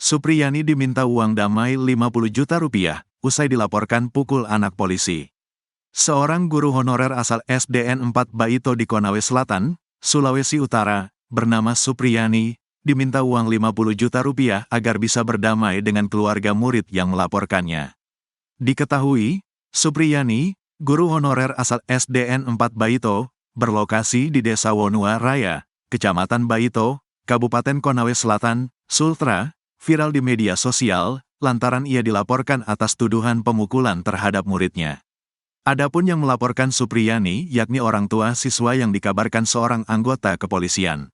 Supriyani diminta uang damai 50 juta rupiah, usai dilaporkan pukul anak polisi. Seorang guru honorer asal SDN 4 Baito di Konawe Selatan, Sulawesi Utara, bernama Supriyani, diminta uang 50 juta rupiah agar bisa berdamai dengan keluarga murid yang melaporkannya. Diketahui, Supriyani, guru honorer asal SDN 4 Baito, berlokasi di Desa Wonua Raya, Kecamatan Baito, Kabupaten Konawe Selatan, Sultra, viral di media sosial, lantaran ia dilaporkan atas tuduhan pemukulan terhadap muridnya. Adapun yang melaporkan Supriyani, yakni orang tua siswa yang dikabarkan seorang anggota kepolisian.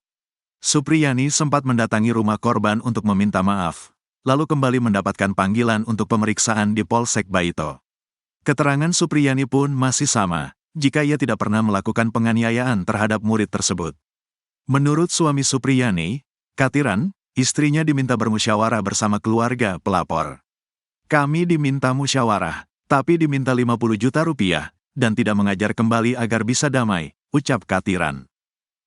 Supriyani sempat mendatangi rumah korban untuk meminta maaf, lalu kembali mendapatkan panggilan untuk pemeriksaan di Polsek Baito. Keterangan Supriyani pun masih sama, jika ia tidak pernah melakukan penganiayaan terhadap murid tersebut. Menurut suami Supriyani, Katiran, istrinya diminta bermusyawarah bersama keluarga pelapor. Kami diminta musyawarah, tapi diminta 50 juta rupiah, dan tidak mengajar kembali agar bisa damai, ucap Katiran.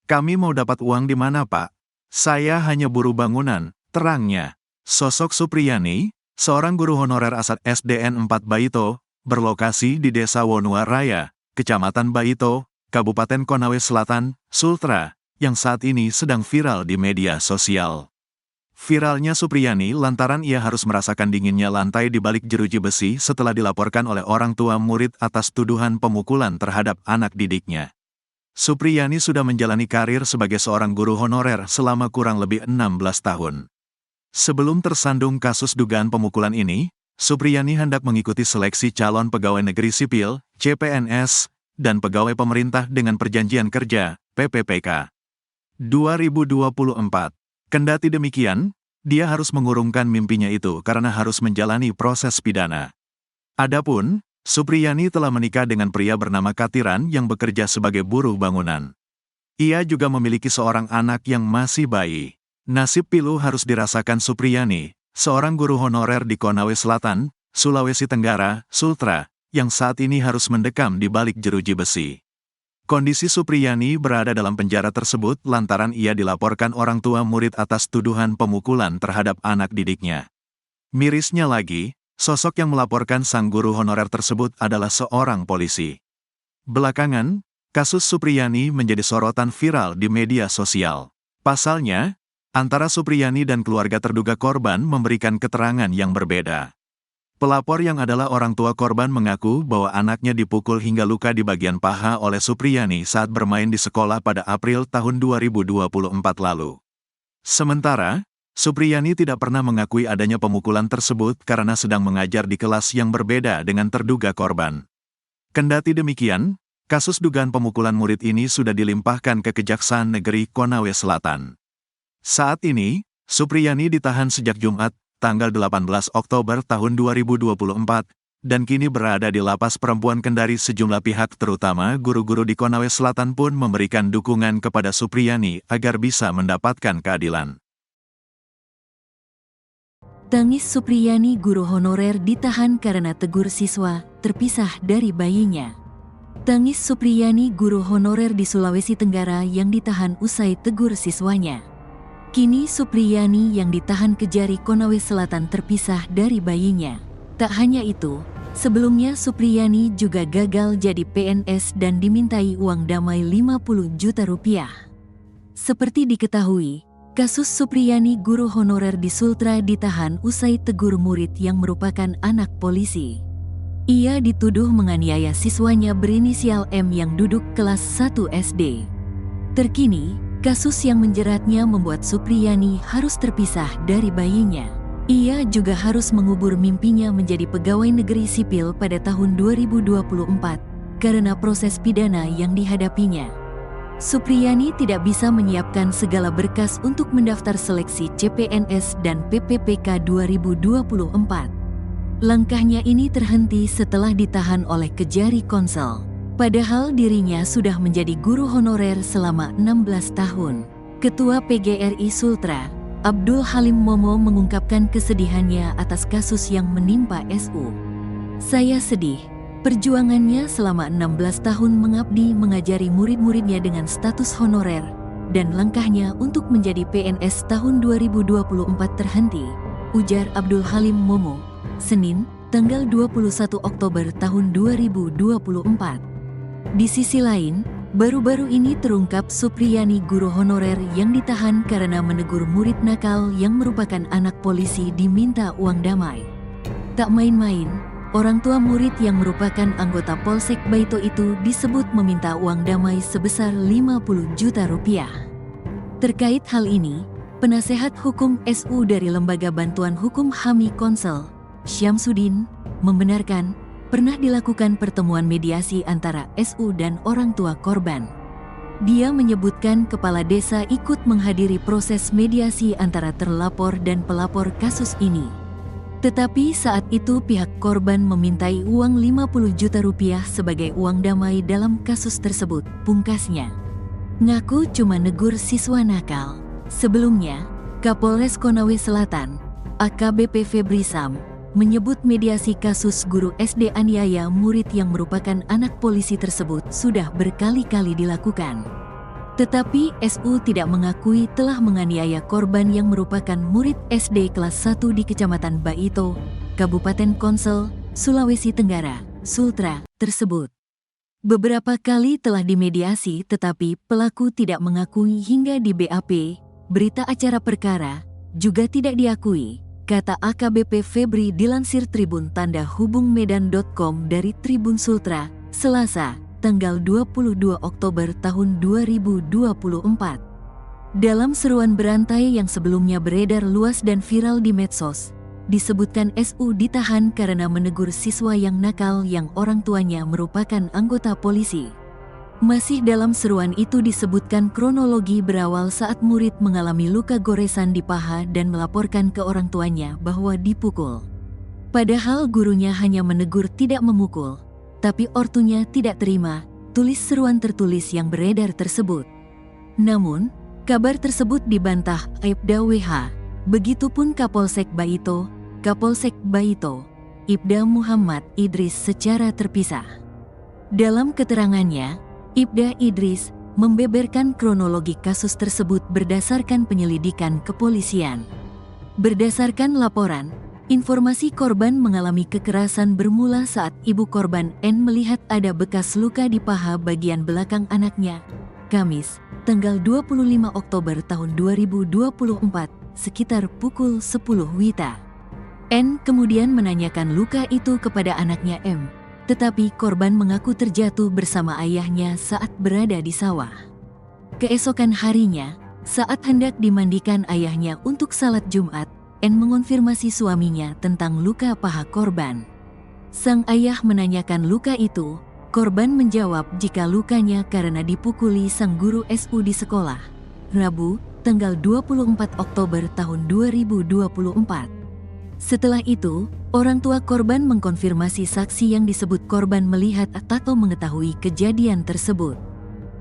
Kami mau dapat uang di mana, Pak? Saya hanya buruh bangunan, terangnya. Sosok Supriyani, seorang guru honorer asal SDN 4 Baito, berlokasi di Desa Wonua Raya, Kecamatan Baito, Kabupaten Konawe Selatan, Sultra, yang saat ini sedang viral di media sosial. Viralnya Supriyani lantaran ia harus merasakan dinginnya lantai di balik jeruji besi setelah dilaporkan oleh orang tua murid atas tuduhan pemukulan terhadap anak didiknya. Supriyani sudah menjalani karir sebagai seorang guru honorer selama kurang lebih 16 tahun. Sebelum tersandung kasus dugaan pemukulan ini, Supriyani hendak mengikuti seleksi calon pegawai negeri sipil, CPNS, dan pegawai pemerintah dengan perjanjian kerja, PPPK. 2024. Kendati demikian, dia harus mengurungkan mimpinya itu karena harus menjalani proses pidana. Adapun, Supriyani telah menikah dengan pria bernama Katiran yang bekerja sebagai buruh bangunan. Ia juga memiliki seorang anak yang masih bayi. Nasib pilu harus dirasakan Supriyani, seorang guru honorer di Konawe Selatan, Sulawesi Tenggara, Sultra, yang saat ini harus mendekam di balik jeruji besi. Kondisi Supriyani berada dalam penjara tersebut lantaran ia dilaporkan orang tua murid atas tuduhan pemukulan terhadap anak didiknya. Mirisnya lagi, sosok yang melaporkan sang guru honorer tersebut adalah seorang polisi. Belakangan, kasus Supriyani menjadi sorotan viral di media sosial. Pasalnya, antara Supriyani dan keluarga terduga korban memberikan keterangan yang berbeda. Pelapor yang adalah orang tua korban mengaku bahwa anaknya dipukul hingga luka di bagian paha oleh Supriyani saat bermain di sekolah pada April tahun 2024 lalu. Sementara, Supriyani tidak pernah mengakui adanya pemukulan tersebut karena sedang mengajar di kelas yang berbeda dengan terduga korban. Kendati demikian, kasus dugaan pemukulan murid ini sudah dilimpahkan ke Kejaksaan Negeri Konawe Selatan. Saat ini, Supriyani ditahan sejak Jumat, tanggal 18 Oktober tahun 2024, dan kini berada di Lapas Perempuan Kendari. Sejumlah pihak terutama guru-guru di Konawe Selatan pun memberikan dukungan kepada Supriyani agar bisa mendapatkan keadilan. Tangis Supriyani, guru honorer ditahan karena tegur siswa, terpisah dari bayinya. Tangis Supriyani, guru honorer di Sulawesi Tenggara yang ditahan usai tegur siswanya. Kini Supriyani yang ditahan Kejari Konawe Selatan terpisah dari bayinya. Tak hanya itu, sebelumnya Supriyani juga gagal jadi PNS dan dimintai uang damai 50 juta rupiah. Seperti diketahui, kasus Supriyani, guru honorer di Sultra, ditahan usai tegur murid yang merupakan anak polisi. Ia dituduh menganiaya siswanya berinisial M yang duduk kelas 1 SD. Terkini, kasus yang menjeratnya membuat Supriyani harus terpisah dari bayinya. Ia juga harus mengubur mimpinya menjadi pegawai negeri sipil pada tahun 2024 karena proses pidana yang dihadapinya. Supriyani tidak bisa menyiapkan segala berkas untuk mendaftar seleksi CPNS dan PPPK 2024. Langkahnya ini terhenti setelah ditahan oleh Kejari Konsel. Padahal dirinya sudah menjadi guru honorer selama 16 tahun. Ketua PGRI Sultra, Abdul Halim Momo, mengungkapkan kesedihannya atas kasus yang menimpa SU. Saya sedih. Perjuangannya selama 16 tahun mengabdi mengajari murid-muridnya dengan status honorer, dan langkahnya untuk menjadi PNS tahun 2024 terhenti. ujar Abdul Halim Momo, Senin, tanggal 21 Oktober tahun 2024. Di sisi lain, baru-baru ini terungkap Supriyani guru honorer yang ditahan karena menegur murid nakal yang merupakan anak polisi diminta uang damai. Tak main-main, orang tua murid yang merupakan anggota Polsek Baito itu disebut meminta uang damai sebesar 50 juta rupiah. Terkait hal ini, penasehat hukum SU dari Lembaga Bantuan Hukum HAMI Konsel, Syamsuddin, membenarkan pernah dilakukan pertemuan mediasi antara SU dan orang tua korban. Dia menyebutkan kepala desa ikut menghadiri proses mediasi antara terlapor dan pelapor kasus ini. Tetapi saat itu pihak korban memintai uang 50 juta rupiah sebagai uang damai dalam kasus tersebut, pungkasnya. Ngaku cuma negur siswa nakal. Sebelumnya, Kapolres Konawe Selatan, AKBP Febri Sam, menyebut mediasi kasus guru SD aniaya murid yang merupakan anak polisi tersebut sudah berkali-kali dilakukan. Tetapi SU tidak mengakui telah menganiaya korban yang merupakan murid SD kelas 1 di Kecamatan Baito, Kabupaten Konsel, Sulawesi Tenggara, Sultra, tersebut. Beberapa kali telah dimediasi tetapi pelaku tidak mengakui hingga di BAP, berita acara perkara, juga tidak diakui. Kata AKBP Febri dilansir Tribun Tanda Hubung Medan.com dari Tribun Sultra, Selasa, tanggal 22 Oktober tahun 2024. Dalam seruan berantai yang sebelumnya beredar luas dan viral di medsos, disebutkan SU ditahan karena menegur siswa yang nakal yang orang tuanya merupakan anggota polisi. Masih dalam seruan itu disebutkan kronologi berawal saat murid mengalami luka goresan di paha dan melaporkan ke orang tuanya bahwa dipukul. Padahal gurunya hanya menegur tidak memukul, tapi ortunya tidak terima, tulis seruan tertulis yang beredar tersebut. Namun, kabar tersebut dibantah Aibda WH, begitupun Kapolsek Baito, Ibda Muhammad Idris secara terpisah. Dalam keterangannya, Ibda Idris membeberkan kronologi kasus tersebut berdasarkan penyelidikan kepolisian. Berdasarkan laporan, informasi korban mengalami kekerasan bermula saat ibu korban N melihat ada bekas luka di paha bagian belakang anaknya. Kamis, tanggal 25 Oktober tahun 2024, sekitar pukul 10 WITA. N kemudian menanyakan luka itu kepada anaknya M. Tetapi korban mengaku terjatuh bersama ayahnya saat berada di sawah. Keesokan harinya, saat hendak dimandikan ayahnya untuk salat Jumat, N mengonfirmasi suaminya tentang luka paha korban. Sang ayah menanyakan luka itu, korban menjawab jika lukanya karena dipukuli sang guru SU di sekolah. Rabu, tanggal 24 Oktober tahun 2024. Setelah itu, orang tua korban mengkonfirmasi saksi yang disebut korban melihat atau mengetahui kejadian tersebut.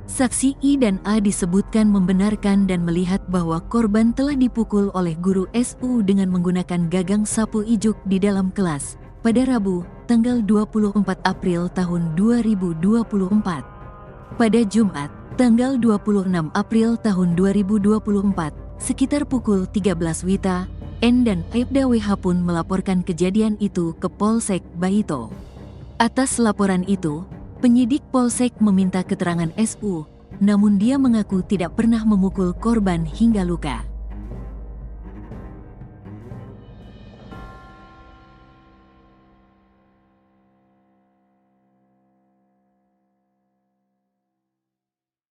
Saksi I dan A disebutkan membenarkan dan melihat bahwa korban telah dipukul oleh guru SU dengan menggunakan gagang sapu ijuk di dalam kelas pada Rabu, tanggal 24 April tahun 2024. Pada Jumat, tanggal 26 April tahun 2024, sekitar pukul 13 WITA, N dan Aibda WH pun melaporkan kejadian itu ke Polsek Baito. Atas laporan itu, penyidik Polsek meminta keterangan SU, namun dia mengaku tidak pernah memukul korban hingga luka.